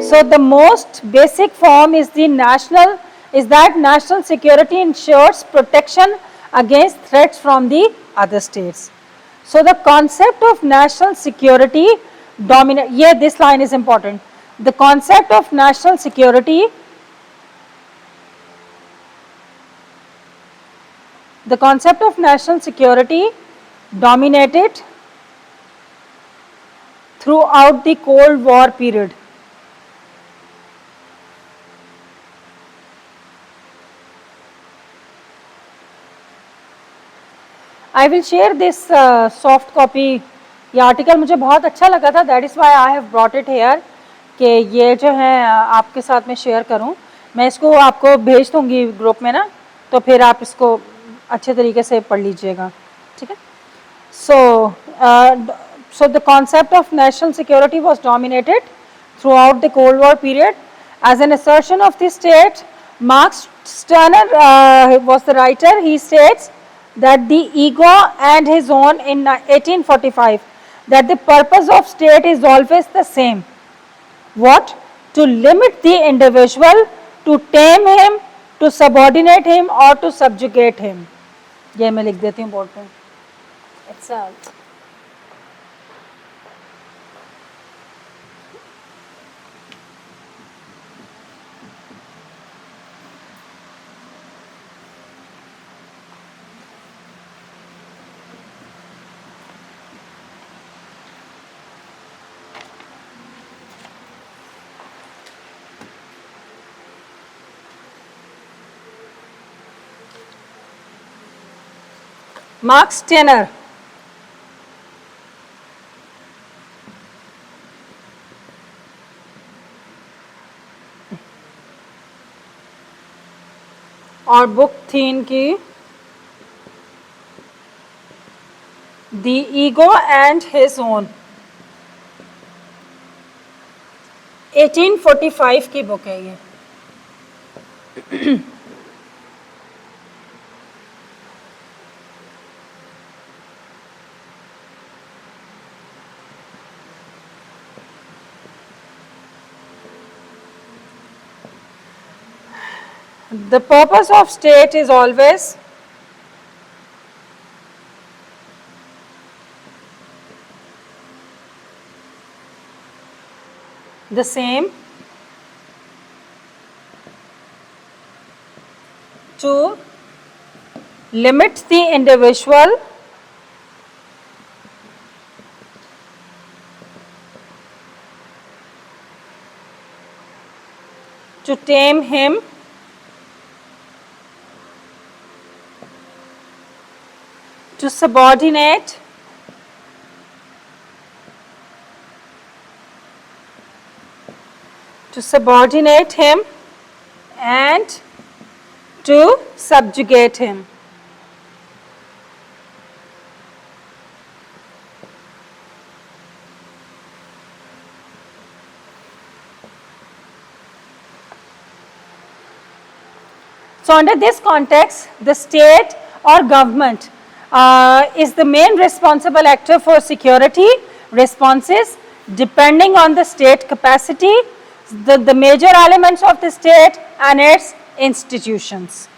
So the most basic form is that national security ensures protection against threats from the other states. So the concept of national security this line is important. The concept of national security dominated throughout the Cold War period. I will share this soft copy. ये article मुझे बहुत अच्छा लगा था, that is why I have brought it here, कि ये जो है आपके साथ में शेयर करूं. मैं इसको आपको भेज दूंगी ग्रुप में ना, तो फिर आप इसको अच्छे तरीके से पढ़ लीजिएगा, ठीक है. So the concept of national security was dominated throughout the Cold War period as an assertion of the state. Max Stirner was the writer. He states that the ego and his own in 1845, that the purpose of state is always the same. What? To limit the individual, to tame him, to subordinate him or to subjugate him. ये मैं लिख देती हूँ board पे. It's Max Stirner. और book थी इनकी the ego and his own. 1845 की बुक है ये. The purpose of state is always the same, to limit the individual, to tame him, to subordinate, him and to subjugate him. So under this context, the state or government is the main responsible actor for security responses depending on the state capacity, the major elements of the state and its institutions.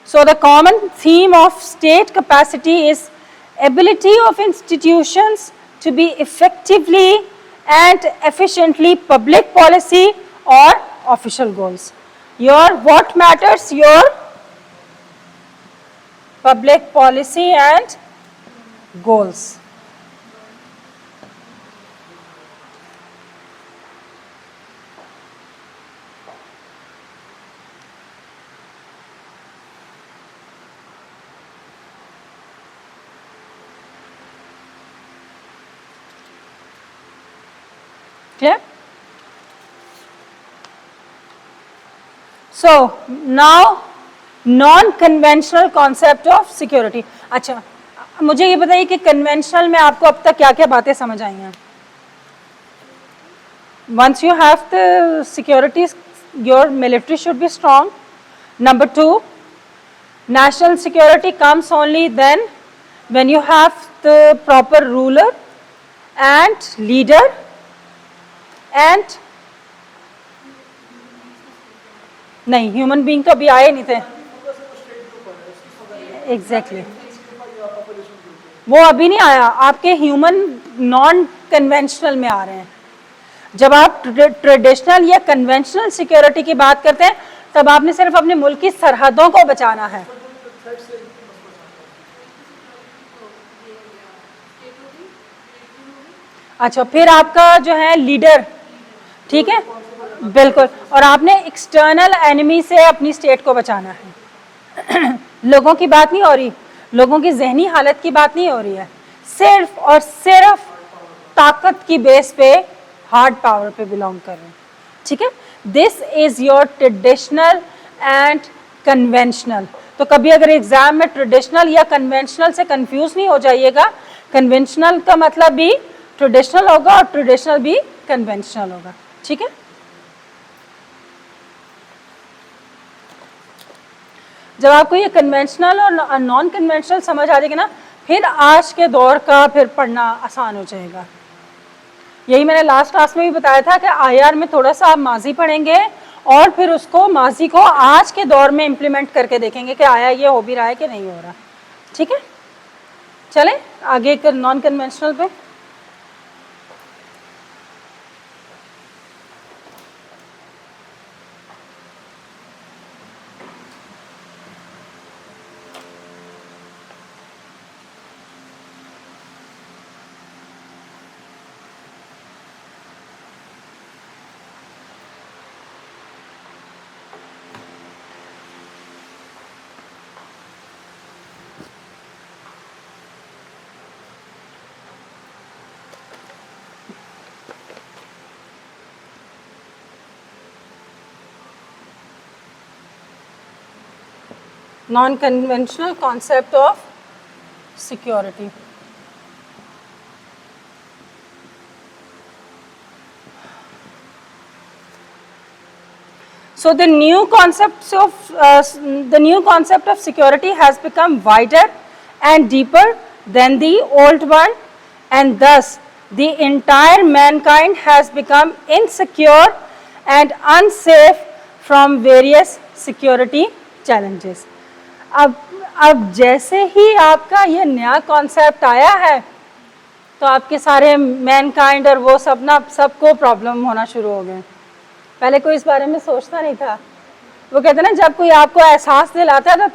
So the common theme of state capacity is ability of institutions to be effectively and efficiently public policy or official goals. What matters? Your public policy and goals. Clear? So now non-conventional concept of security. अच्छा, मुझे ये बताइए कि conventional में आपको अब तक क्या-क्या बातें समझ आई हैं? Once you have the security, your military should be strong. Number 2, national security comes only then when you have the proper ruler and leader and नहीं, ह्यूमन बीइंग तो अभी आए नहीं थे। एग्जैक्टली वो अभी नहीं आया, आपके ह्यूमन नॉन कन्वेंशनल में आ रहे हैं। जब आप ट्रेडिशनल या कन्वेंशनल सिक्योरिटी की बात करते हैं तब आपने सिर्फ अपने मुल्क की सरहदों को बचाना है। अच्छा, फिर आपका जो है लीडर, ठीक है, बिल्कुल, और आपने एक्सटर्नल एनिमी से अपनी स्टेट को बचाना है। लोगों की बात नहीं हो रही, लोगों की जहनी हालत की बात नहीं हो रही है, सिर्फ और सिर्फ ताकत की बेस पे, हार्ड पावर पे बिलोंग कर रहे हैं, ठीक है। This is your traditional and conventional. तो कभी अगर एग्जाम में ट्रेडिशनल या कन्वेंशनल से कंफ्यूज नहीं हो जाइएगा, कन्वेंशनल का मतलब भी ट्रेडिशनल होगा और ट्रेडिशनल भी कन्वेंशनल होगा, ठीक है। जब आपको ये कन्वेंशनल और नॉन कन्वेंशनल समझ आ जाएगी ना, फिर आज के दौर का फिर पढ़ना आसान हो जाएगा। यही मैंने लास्ट क्लास में भी बताया था कि आईआर में थोड़ा सा आप माजी पढ़ेंगे और फिर उसको माजी को आज के दौर में इम्प्लीमेंट करके देखेंगे कि आया ये हो भी रहा है कि नहीं हो रहा, ठीक है। चलें आगे नॉन कन्वेंशनल पे। Non-conventional concept of security. So the new concept of security has become wider and deeper than the old one, and thus the entire mankind has become insecure and unsafe from various security challenges. अब जैसे ही आपका ये नया concept आया है तो आपके सारे मैनकाइंड और वो सब ना, सबको प्रॉब्लम होना शुरू हो गए। पहले कोई इस बारे में सोचता नहीं था। वो कहते हैं ना, जब कोई आपको एहसास दिलाता है तो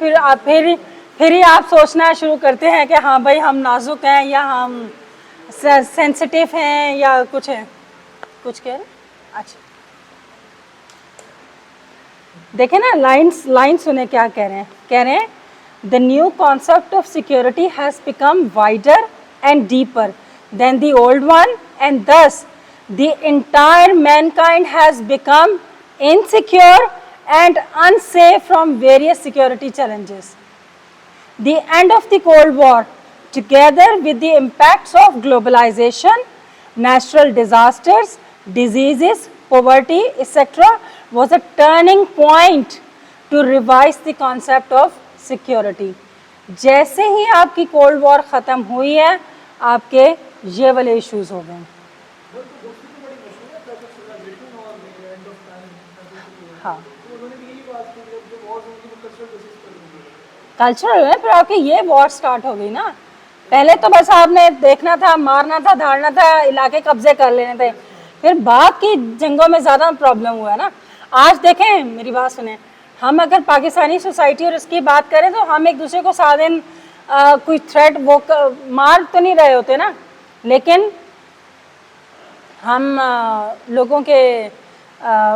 फिर ही आप सोचना शुरू करते हैं कि हाँ भाई हम नाजुक हैं या हम सेंसिटिव हैं या कुछ है। कुछ कह रहे? अच्छा देखें ना, लाइन सुने क्या कह रहे हैं। कह रहे हैं the new concept of security has become wider and deeper than the old one, and thus the entire mankind has become insecure and unsafe from various security challenges. The end of the Cold War, together with the impacts of globalization, natural disasters, diseases, poverty, etc., was a turning point to revise the concept of security. जैसे ही आपकी cold war ख़त्म हुई है, आपके ये वाले issues हो गए। हाँ, कल्चरल है, फिर आपकी ये वॉर स्टार्ट हो गई ना। पहले तो बस आपने देखना था, मारना था, धाड़ना था, इलाके कब्जे कर लेने थे, फिर बाद की जंगों में ज़्यादा प्रॉब्लम हुआ है ना। आज देखें, मेरी बात सुने, हम अगर पाकिस्तानी सोसाइटी और इसकी बात करें तो हम एक दूसरे को साथ दिन कोई थ्रेट वो मार तो नहीं रहे होते ना, लेकिन हम लोगों के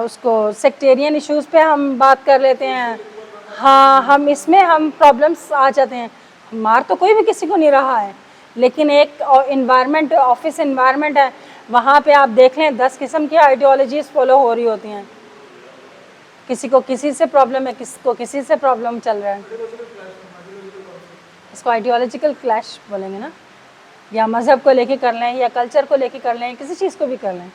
उसको सेक्टेरियन इश्यूज़ पे हम बात कर लेते हैं। हाँ, हम इसमें हम प्रॉब्लम्स आ जाते हैं। मार तो कोई भी किसी को नहीं रहा है, लेकिन एक इन्वायरमेंट, ऑफिस इन्वायरमेंट है, वहाँ पे आप देख लें 10 किस्म की आइडियोलॉजीज़ फॉलो हो रही होती हैं। किसी को किसी से प्रॉब्लम है, किसी को किसी से प्रॉब्लम चल रहा है। इसको आइडियोलॉजिकल क्लैश बोलेंगे ना, या मज़हब को लेके कर लें, या कल्चर को लेके कर लें, किसी चीज़ को भी कर लें।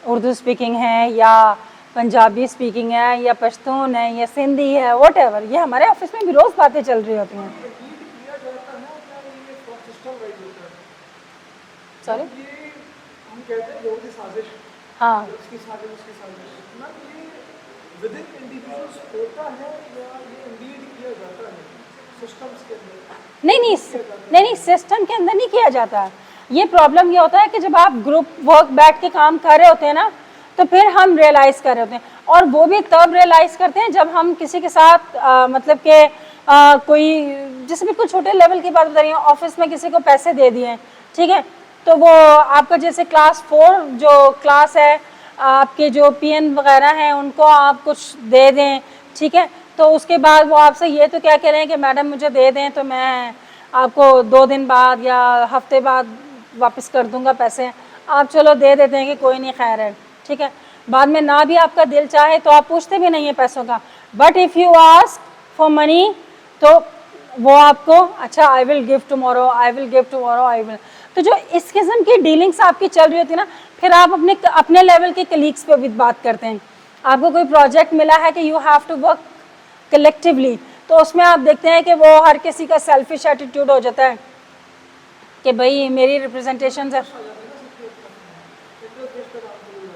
उर्दू स्पीकिंग है या पंजाबी स्पीकिंग है या पश्तून है या सिंधी है, वट एवर, ये हमारे ऑफिस में भी रोज़ बातें चल रही होती हैं। सॉरी, हम कहते हैं लोगों की साजिश, हाँ उसकी साजिश ना, ये विद इन इंडिविजुअल्स होता है या ये इंडीड किया जाता है सिस्टम्स के अंदर? नहीं नहीं नहीं नहीं, सिस्टम के अंदर नहीं किया जाता। ये प्रॉब्लम ये होता है कि जब आप ग्रुप वर्क बैठ के काम कर रहे होते हैं ना, तो फिर हम रियलाइज़ कर रहे होते हैं, और वो भी तब रियलाइज़ करते हैं जब हम किसी के साथ मतलब कि कोई, जैसे बिल्कुल छोटे लेवल की बात बता रही हूँ, ऑफिस में किसी को पैसे दे दिए, ठीक है, तो वो आपका जैसे क्लास 4 जो क्लास है, आपके जो पीएन वगैरह हैं उनको आप कुछ दे दें, ठीक है, तो उसके बाद वो आपसे ये तो क्या कह रहे हैं कि मैडम मुझे दे दें तो मैं आपको 2 दिन बाद या हफ्ते बाद वापस कर दूंगा पैसे। आप चलो दे देते हैं कि कोई नहीं, खैर है, ठीक है, बाद में ना भी आपका दिल चाहे तो आप पूछते भी नहीं है पैसों का। But if you ask for money तो वो आपको, अच्छा I will give tomorrow, I will give tomorrow, I will. तो जो इस किस्म की डीलिंग्स आपकी चल रही होती है ना, फिर आप अपने लेवल के कलीग्स पे भी बात करते हैं। आपको कोई प्रोजेक्ट मिला है कि you have to work collectively, तो उसमें आप देखते हैं कि वो हर किसी का सेल्फिश एटीट्यूड हो जाता है कि भाई मेरी रिप्रेजेंटेशन है,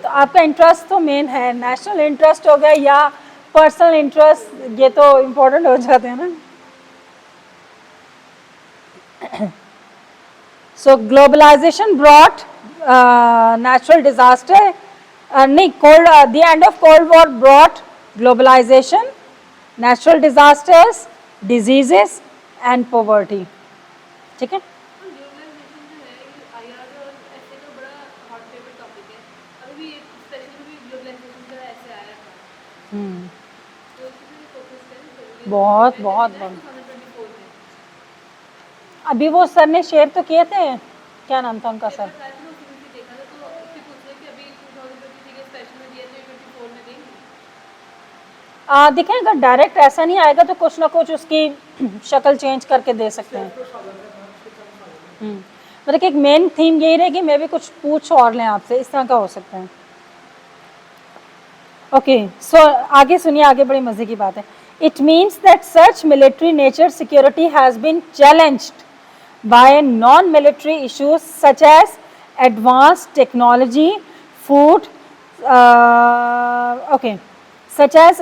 तो आपका इंटरेस्ट तो मेन है, नेशनल इंटरेस्ट हो गया या पर्सनल इंटरेस्ट, ये तो इम्पोर्टेंट हो जाते हैं ना। So globalization brought natural disaster, the end of Cold War brought globalization, natural disasters, diseases and poverty. ठीक है? ग्लोबलाइजेशन जो है ये आईआर और ऐसे का बड़ा हॉट फेवरेट टॉपिक है। अभी भी स्पेशली भी ग्लोबलाइजेशन जो है ऐसे आया था, तो इसी पे फोकस करें। बहुत बहुत बहुत 2024 में अभी वो सर ने शेयर तो किए थे, क्या नाम था उनका सर? देखा था, तो इससे पूछ रहे कि अभी 2023 के स्पेशल में दिया तो 24 में देंगे। देखें, अगर डायरेक्ट ऐसा नहीं आएगा तो कुछ ना कुछ उसकी शक्ल चेंज करके दे सकते हैं। मतलब कि एक मेन थीम यही रहेगी, मैं भी कुछ पूछ और लें आपसे, इस तरह का हो सकता है। ओके, सो आगे सुनिए, आगे बड़ी मजे की बात है। It means that such military nature security has been challenged by non-military issues such as advanced technology, food, such as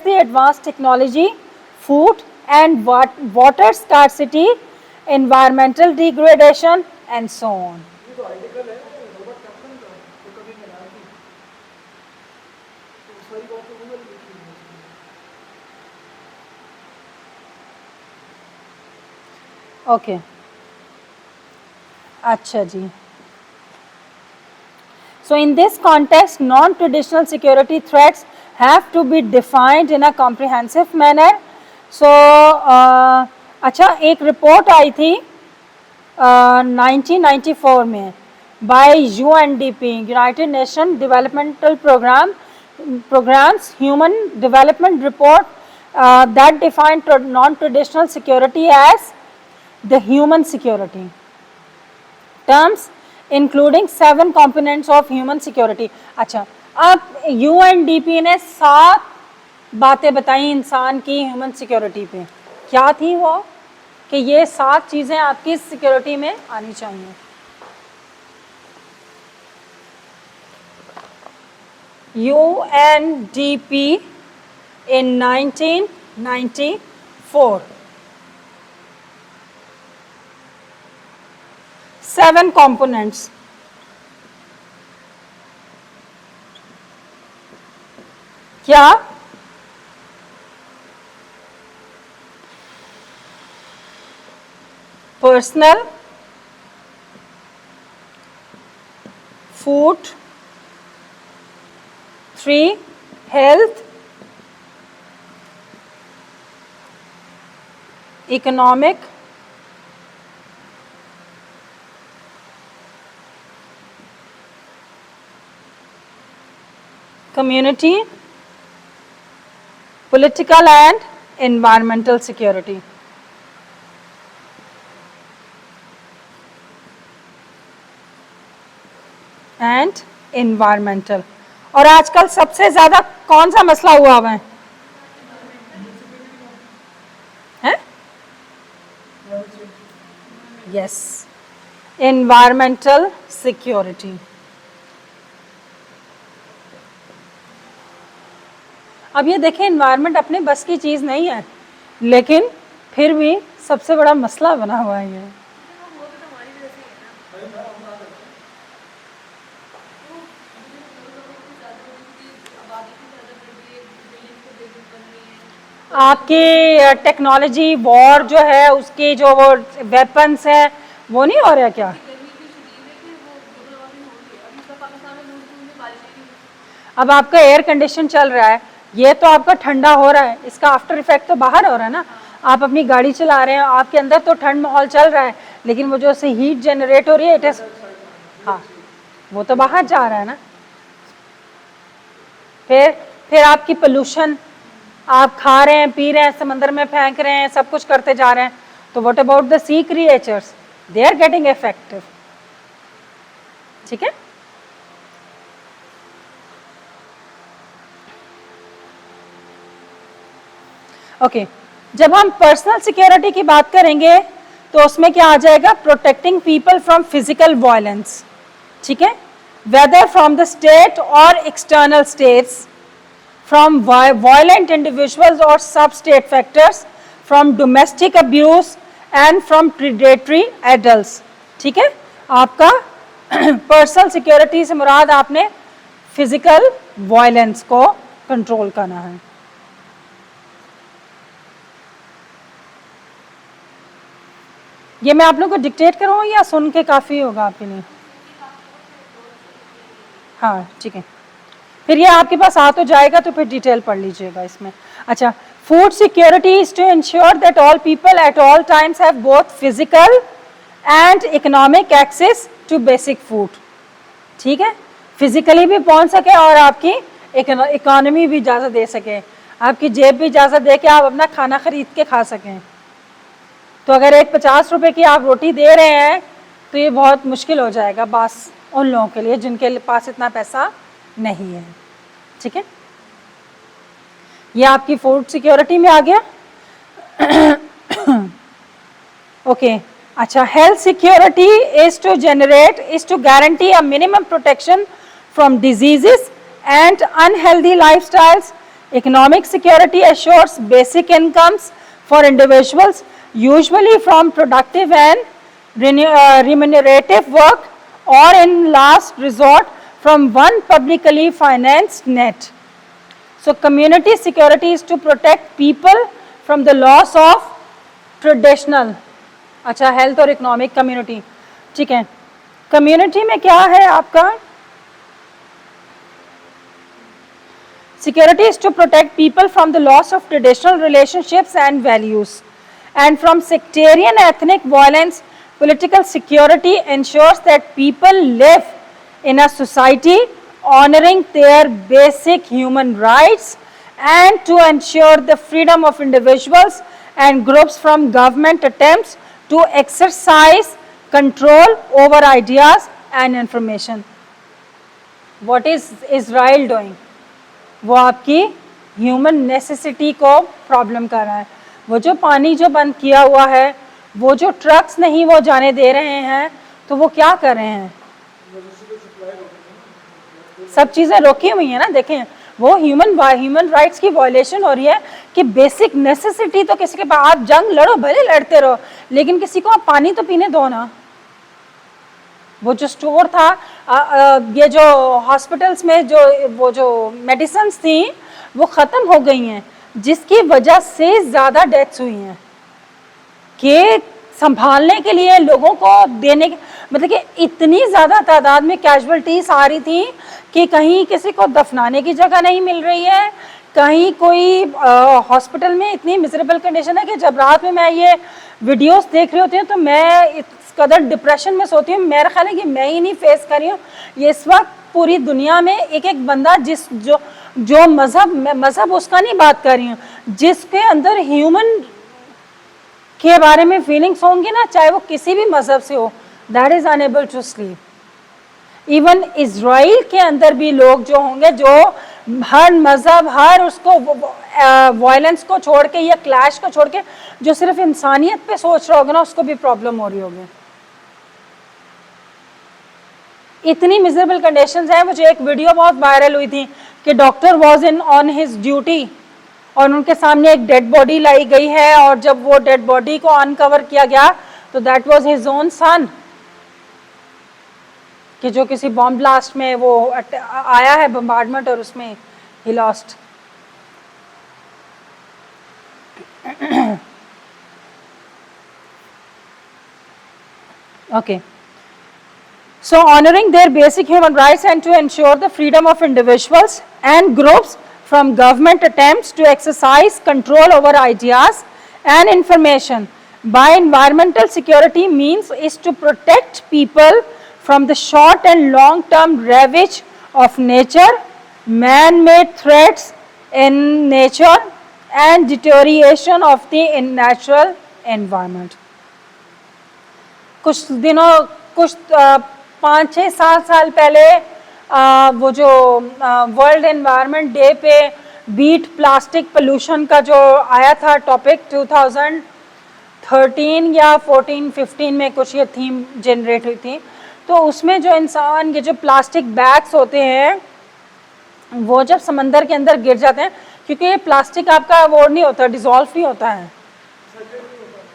the advanced technology, food and water scarcity, environmental degradation and so on. ये तो article है Robert captain का, जो कभी मिला थी, तो सारी बातें उन्होंने लिखी हैं। Okay. अच्छा जी। So in this context, non-traditional security threats have to be defined in a comprehensive manner. So अच्छा, एक रिपोर्ट आई थी 1994 में by UNDP, United Nations Developmental Programs Human Development Report that defined non-traditional security as the human security. Terms including 7 components of human security. अच्छा, अब UNDP ने 7 बातें बताई इंसान की ह्यूमन सिक्योरिटी पे। क्या थी वो? कि ये 7 चीज़ें आपकी सिक्योरिटी में आनी चाहिए। UNDP in 1994. 7 components. क्या? Personal, food, 3 health, economic, community, political and environmental security. And environmental. और आजकल सबसे ज्यादा कौन सा मसला हुआ हुआ है? Yes, environmental security. अब ये देखें, एनवायरनमेंट अपने बस की चीज़ नहीं है, लेकिन फिर भी सबसे बड़ा मसला बना हुआ है ये। वो तो हमारी वजह से ही है ना। आपकी टेक्नोलॉजी वॉर जो है, उसके जो वो वेपन्स हैं, वो नहीं हो रहा क्या? अब आपका एयर कंडीशन चल रहा है, ये तो आपका ठंडा हो रहा है, इसका आफ्टर इफेक्ट तो बाहर हो रहा है ना। आप अपनी गाड़ी चला रहे हैं, आपके अंदर तो ठंड माहौल चल रहा है, लेकिन वो जो से हीट जनरेट हो रही है, इट इज, हाँ, वो तो बाहर जा रहा है ना। फिर आपकी पोल्यूशन, आप खा रहे हैं, पी रहे हैं, समंदर में फेंक रहे हैं, सब कुछ करते जा रहे हैं, तो what about the sea creatures, they are getting effective. ठीक है, ओके जब हम पर्सनल सिक्योरिटी की बात करेंगे तो उसमें क्या आ जाएगा? Protecting people from physical violence. ठीक है, वेदर फ्रॉम द स्टेट और external states, from violent individuals or sub-state factors, from domestic abuse and from predatory adults। ठीक है, आपका पर्सनल सिक्योरिटी से मुराद आपने फिजिकल वायलेंस को कंट्रोल करना है। ये मैं आप लोगों को डिक्टेट करूँ या सुन के काफ़ी होगा आपके लिए? हाँ ठीक है, फिर ये आपके पास आ तो जाएगा, तो फिर डिटेल पढ़ लीजिएगा इसमें। अच्छा, food security is to ensure that all people at all times have both physical and economic access to basic food. ठीक है, फिजिकली भी पहुंच सके और आपकी इकोनॉमी भी इजाज़त दे सके, आपकी जेब भी इजाज़त दे के आप अपना खाना खरीद के खा सकें। तो अगर एक 50 रुपए की आप रोटी दे रहे हैं तो ये बहुत मुश्किल हो जाएगा बस उन लोगों के लिए जिनके पास इतना पैसा नहीं है। ठीक है, ये आपकी फूड सिक्योरिटी में आ गया। ओके अच्छा, health security is to guarantee a minimum protection from diseases and unhealthy lifestyles. Economic security assures basic incomes for individuals, usually from productive and remunerative work, or in last resort from one publicly financed net. So community security is to protect people from the loss of traditional, अच्छा, health और economic community. ठीक है, community में क्या है आपका? Security is to protect people from the loss of traditional relationships and values, and from sectarian ethnic violence. Political security ensures that people live in a society honoring their basic human rights and to ensure the freedom of individuals and groups from government attempts to exercise control over ideas and information. What is Israel doing? वो आपकी human necessity को problem कर रहा है। वो जो पानी जो बंद किया हुआ है, वो जो ट्रक्स नहीं वो जाने दे रहे हैं, तो वो क्या कर रहे हैं? सब चीज़ें रोकी हुई हैं ना। देखें, वो ह्यूमन राइट्स की वायलेशन हो रही है कि बेसिक नेसेसिटी तो किसी के पास, आप जंग लड़ो, भले लड़ते रहो, लेकिन किसी को आप पानी तो पीने दो ना। वो जो स्टोर था, ये जो हॉस्पिटल्स में जो मेडिसिन्स थी वो ख़त्म हो गई हैं, जिसकी वजह से ज़्यादा डेथ्स हुई हैं कि संभालने के लिए लोगों को देने, मतलब कि इतनी ज़्यादा तादाद में कैजुअल्टीज आ रही थी कि कहीं किसी को दफनाने की जगह नहीं मिल रही है, कहीं कोई हॉस्पिटल में इतनी मिजरेबल कंडीशन है कि जब रात में मैं ये वीडियोस देख रही होती हूँ तो मैं इस कदर डिप्रेशन में सोती हूँ। मेरा ख्याल है कि मैं ही नहीं फेस कर रही हूँ, ये इस वक्त पूरी दुनिया में एक एक बंदा जो मज़हब उसका नहीं बात कर रही हूँ, जिसके अंदर ह्यूमन के बारे में फीलिंग्स होंगी ना, चाहे वो किसी भी मज़हब से हो, that is unable to sleep. Even Israel के अंदर भी लोग जो होंगे जो हर मज़हब, हर उसको वायलेंस को छोड़ के या क्लैश को छोड़ के जो सिर्फ इंसानियत पे सोच रहा होगा ना, उसको भी प्रॉब्लम हो रही होगी। इतनी मिजरेबल कंडीशंस हैं। मुझे एक वीडियो बहुत वायरल हुई थी कि doctor was in on his duty और उनके सामने एक डेड बॉडी लाई गई है, और जब वो डेड बॉडी को अनकवर किया गया तो that was his own son, कि जो किसी बॉम्ब ब्लास्ट में वो आया है, बम्बार्डमेंट, और उसमें he lost. Okay. So honoring their basic human rights and to ensure the freedom of individuals and groups from government attempts to exercise control over ideas and information by environmental security means is to protect people from the short and long term ravage of nature, man-made threats in nature and deterioration of the natural environment. कुछ दिनों, कुछ 5-6-7 साल पहले वो जो world environment day पे beat plastic pollution का जो आया था टॉपिक, 2013 या 14-15 में कुछ ये थीम जनरेट हुई थी, तो उसमें जो इंसान के जो प्लास्टिक बैग्स होते हैं वो जब समंदर के अंदर गिर जाते हैं, क्योंकि ये प्लास्टिक आपका वो नहीं होता, डिसॉल्व नहीं होता है,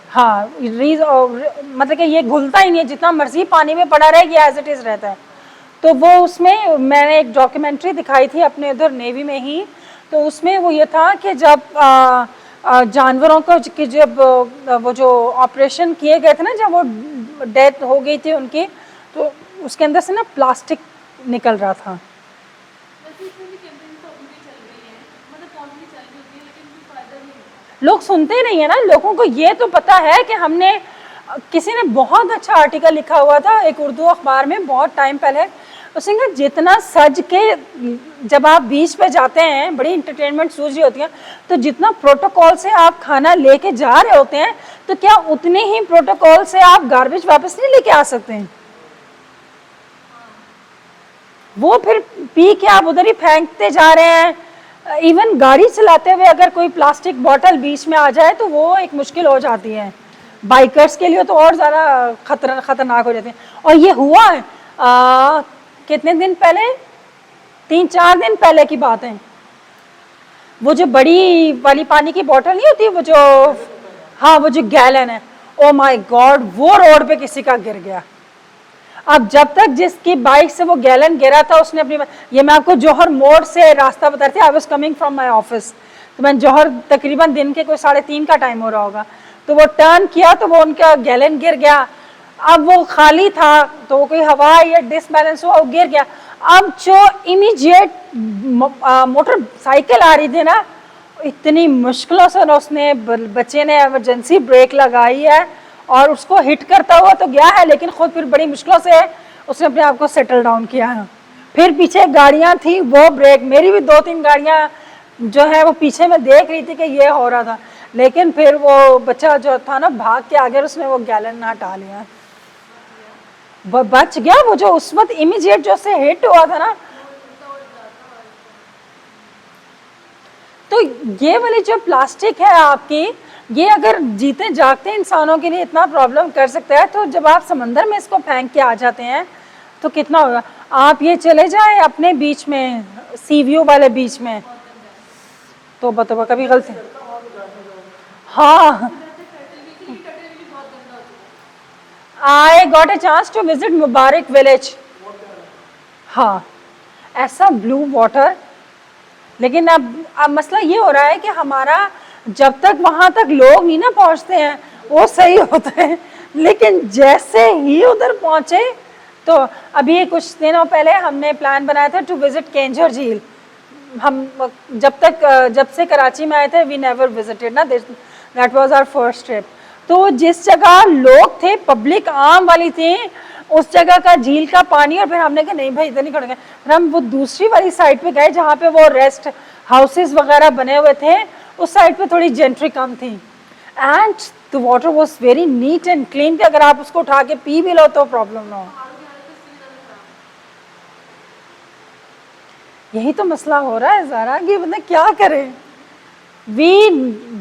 हाँ, मतलब कि ये घुलता ही नहीं है, जितना मर्जी पानी में पड़ा रहेगा एज इट इज़ रहता है। तो वो उसमें मैंने एक डॉक्यूमेंट्री दिखाई थी अपने उधर नेवी में ही, तो उसमें वो ये था कि जब जानवरों को कि जब वो जो ऑपरेशन किए गए थे ना, जब वो डेथ हो गई थी उनकी, तो उसके अंदर से ना प्लास्टिक निकल रहा था। लोग सुनते नहीं है ना, लोगों को ये तो पता है कि हमने, किसी ने बहुत अच्छा आर्टिकल लिखा हुआ था एक उर्दू अखबार में बहुत टाइम पहले, उसने कहा जितना सज के जब आप बीच पे जाते हैं, बड़ी इंटरटेनमेंट सूझ रही होती है, तो जितना प्रोटोकॉल से आप खाना लेके जा रहे होते हैं, तो क्या उतने ही प्रोटोकॉल से आप गार्बेज वापस नहीं लेके आ सकते हैं? वो फिर पी के आप उधर ही फेंकते जा रहे हैं। इवन गाड़ी चलाते हुए अगर कोई प्लास्टिक बॉटल बीच में आ जाए तो वो एक मुश्किल हो जाती है, बाइकर्स के लिए तो और ज़्यादा खतरनाक हो जाती है। और ये हुआ है कितने दिन पहले, 3-4 दिन पहले की बात है, वो जो बड़ी वाली पानी की बोतल नहीं होती, वो जो, हाँ, वो जो गैलन है, ओ माय गॉड, वो रोड पे किसी का गिर गया। अब जब तक जिसकी बाइक से वो गैलन गिरा था उसने अपनी, ये मैं आपको जौहर मोड़ से रास्ता बता रही थी, I was coming from my office, तो मैं जौहर तकरीबन दिन के कोई 3:30 का टाइम हो रहा होगा, तो वो टर्न किया तो वो उनका गैलन गिर गया। अब वो खाली था तो वो कोई हवा या डिसबैलेंस हुआ, वो गिर गया। अब जो इमीडिएट मोटरसाइकिल आ रही थी ना, इतनी मुश्किलों से उसने, बच्चे ने इमरजेंसी ब्रेक लगाई है और उसको हिट करता हुआ तो गया है, लेकिन खुद फिर बड़ी मुश्किलों से उसने अपने आप को सेटल डाउन किया है। फिर पीछे गाड़ियां थी, वो ब्रेक, मेरी भी 2-3 गाड़ियां जो है वो पीछे में देख रही थी कि ये हो रहा था, लेकिन फिर वो बच्चा जो था ना भाग के आगे, उसने वो गैलन ना हटा लिया, बच गया। वो जो उस वक्त इमीडिएट जो से हिट हुआ था ना, तो ये वाली जो प्लास्टिक है आपकी, ये अगर जीते जागते इंसानों के लिए इतना प्रॉब्लम कर सकता है, तो जब आप समंदर में इसको फेंक के आ जाते हैं तो कितना होगा। आप ये चले जाए अपने बीच में, सी व्यू वाले बीच में, तो बताओ कभी गलती, हाँ, I got a chance to visit Mubarak village, हाँ, ऐसा ब्लू वाटर। लेकिन अब मसला ये हो रहा है कि हमारा जब तक वहां तक लोग नहीं ना पहुंचते हैं वो सही होता है, लेकिन जैसे ही उधर पहुंचे, तो अभी कुछ दिनों पहले हमने प्लान बनाया था टू विजिट केंझर झील। हम जब से कराची में आए थे, वी नेवर विजिटेड ना, that was our first trip. तो जिस जगह लोग थे, पब्लिक आम वाली थी, उस जगह का झील का पानी, और फिर हमने कहा नहीं भाई इधर नहीं खड़ेंगे, फिर हम वो दूसरी वाली साइड पे गए जहाँ पे वो रेस्ट हाउसेस वगैरह बने हुए थे, उस साइड पे थोड़ी जेंट्री कम थी, and the water was very neat and clean, कि अगर आप उसको उठा के पी भी लो तो प्रॉब्लम ना हो। यही तो मसला हो रहा है ज़रा, कि मतलब क्या करें, we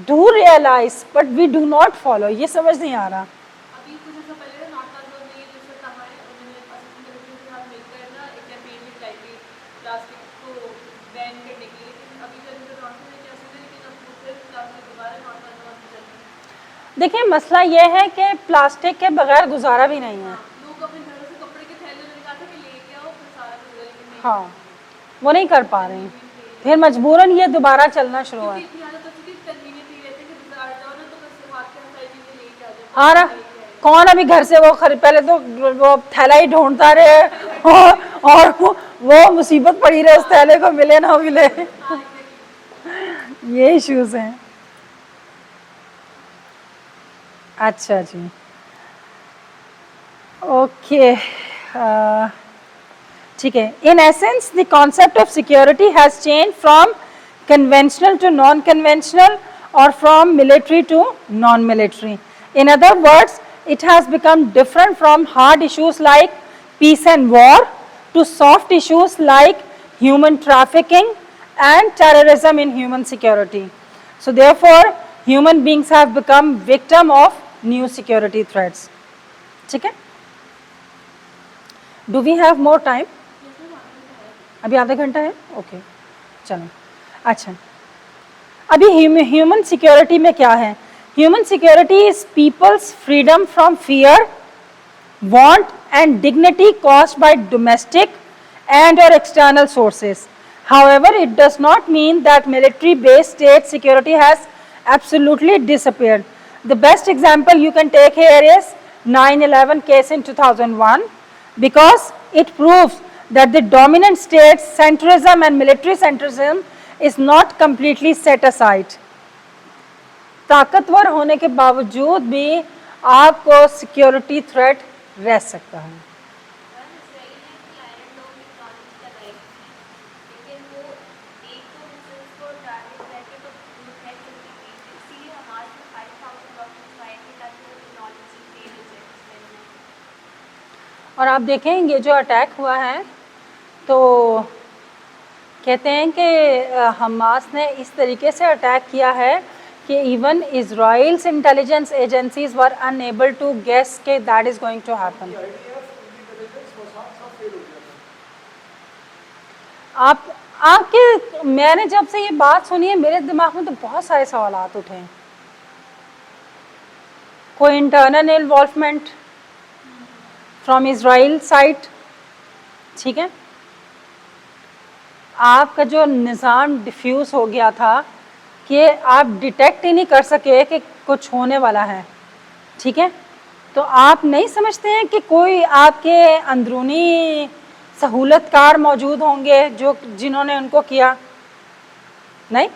do realise but we do not follow, ये समझ नहीं आ रहा। अभी कुछ ऐसा पहले नाटक में ये जो कहा है, उन्होंने असिस्टेंट डायरेक्टर के साथ मिलकर देखिए मसला ये है कि प्लास्टिक के बगैर गुजारा भी नहीं है। लोग अपने घरों से कपड़े के थैले निकाल के लेके आओ, फिर सारा कुछ लेकिन नहीं। हाँ, वो नहीं कर पा रहे हैं, फिर मजबूरन ये दोबारा चलना शुरू हुआ। इतनी आदत होती है कि कन्वीनियंट ही रहते हैं कि बाजार जाओ ना तो बस हाथ के सारी चीजें लेके आ जाओ। हाँ ना, कौन अभी घर से वो पहले तो वो थैला ही ढूंढता रहे और वो मुसीबत पड़ी रहे उस थैले को मिले ना मिले। ये इश्यूज हैं। अच्छा जी, ओके, ठीक है। In essence the concept of security has change from conventional to non conventional और from military to non military. In other words, it has become different from hard issues like peace and war to soft issues like human trafficking and terrorism in human security. So therefore, human beings have become victim of new security threats. ठीक है? Do we have more time? अभी आधा घंटा है? Okay. चलो. अच्छा. अभी human security में क्या है? Human security is people's freedom from fear, want and dignity caused by domestic and or external sources. However, it does not mean that military-based state security has absolutely disappeared. The best example you can take here is 9/11 case in 2001, because it proves that the dominant state's centrism and military centrism is not completely set aside. ताकतवर होने के बावजूद भी आपको security threat रह सकता है। और आप देखें ये जो अटैक हुआ है तो कहते हैं कि हमास ने इस तरीके से अटैक किया है कि even Israel's intelligence agencies were unable to guess कि that is going to happen. आपके मैंने जब से ये बात सुनी है मेरे दिमाग में तो बहुत सारे सवालात उठे हैं। कोई internal involvement from Israel side, ठीक है, आपका जो निज़ाम डिफ्यूज हो गया था कि आप डिटेक्ट ही नहीं कर सके कि कुछ होने वाला है, ठीक है, तो आप नहीं समझते हैं कि कोई आपके अंदरूनी सहूलतकार मौजूद होंगे जो जिन्होंने उनको किया? नहीं,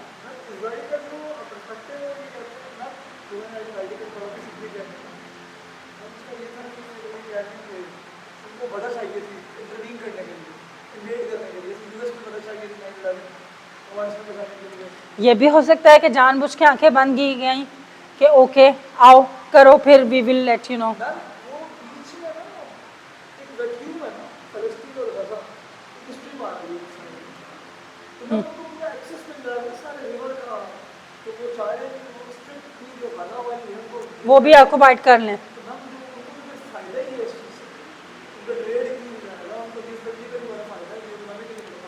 ये भी हो सकता है कि जानबूझ के आंखें बंद की गई कि ओके आओ करो फिर we will let you know. वो भी ऑक्युपाइड कर लें।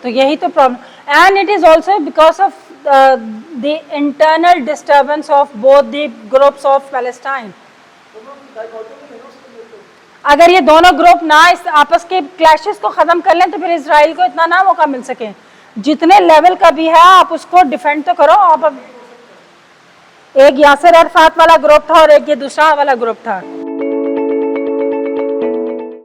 तो यही तो problem, and it is also because of the internal disturbance of both the groups of Palestine. अगर ये दोनों ग्रुप ना इस आपस के क्लैशेस को खत्म कर लें तो फिर इसराइल को इतना ना मौका मिल सके। जितने लेवल का भी है आप उसको डिफेंड तो करो। आप एक यासिर अरफात वाला ग्रुप था और एक ये दूसरा वाला ग्रुप था।